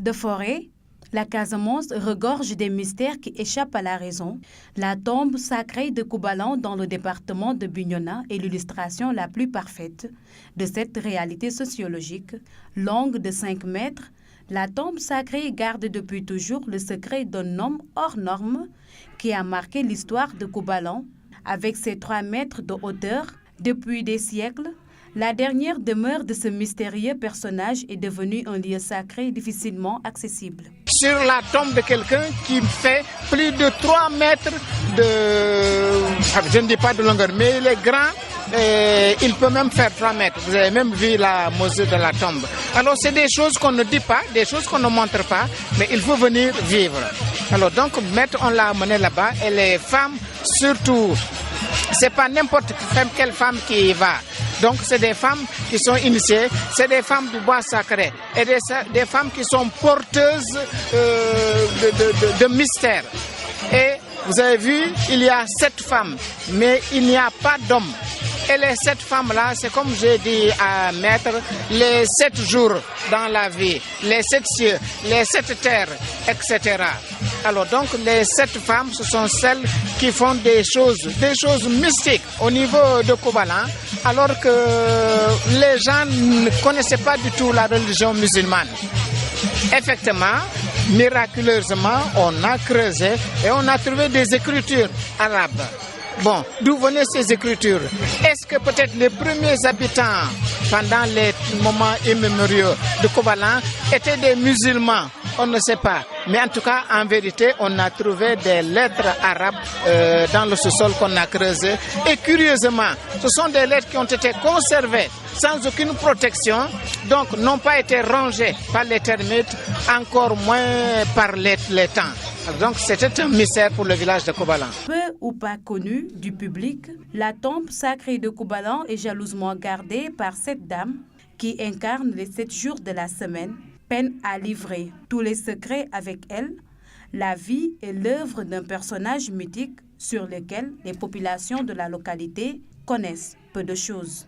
de forêt, la Casamance regorge des mystères qui échappent à la raison. La tombe sacrée de Koubalan dans le département de Bignona est l'illustration la plus parfaite de cette réalité sociologique. Longue de 5 mètres, la tombe sacrée garde depuis toujours le secret d'un homme hors norme qui a marqué l'histoire de Koubalan. Avec ses 3 mètres de hauteur, depuis des siècles, la dernière demeure de ce mystérieux personnage est devenue un lieu sacré difficilement accessible. Sur la tombe de quelqu'un qui fait plus de 3 mètres de... Je ne dis pas de longueur, mais il est grand. Il peut même faire 3 mètres. Vous avez même vu la mesure de la tombe. Alors c'est des choses qu'on ne dit pas, des choses qu'on ne montre pas, mais il faut venir vivre. Alors donc, maître, on l'a amené là-bas et les femmes surtout, c'est pas n'importe quelle femme qui y va. Donc c'est des femmes qui sont initiées, c'est des femmes du bois sacré et des femmes qui sont porteuses de mystère. Et vous avez vu, il y a 7 femmes, mais il n'y a pas d'hommes. Et les 7 femmes-là, c'est comme j'ai dit à Maître, les 7 jours dans la vie, les 7 cieux, les 7 terres, etc. Alors donc les 7 femmes, ce sont celles qui font des choses mystiques au niveau de Koubalan, alors que les gens ne connaissaient pas du tout la religion musulmane. Effectivement, miraculeusement, on a creusé et on a trouvé des écritures arabes. Bon, d'où venaient ces écritures? Est-ce que peut-être les premiers habitants, pendant les moments immémoriaux de Koubalan, étaient des musulmans? On ne sait pas. Mais en tout cas, en vérité, on a trouvé des lettres arabes dans le sous-sol qu'on a creusé. Et curieusement, ce sont des lettres qui ont été conservées sans aucune protection, donc n'ont pas été rongées par les termites, encore moins par les temps. Donc c'était un mystère pour le village de Koubalan. Peu ou pas connue du public, la tombe sacrée de Koubalan est jalousement gardée par cette dame qui incarne les 7 jours de la semaine, peine à livrer tous les secrets avec elle, la vie et l'œuvre d'un personnage mythique sur lequel les populations de la localité connaissent peu de choses.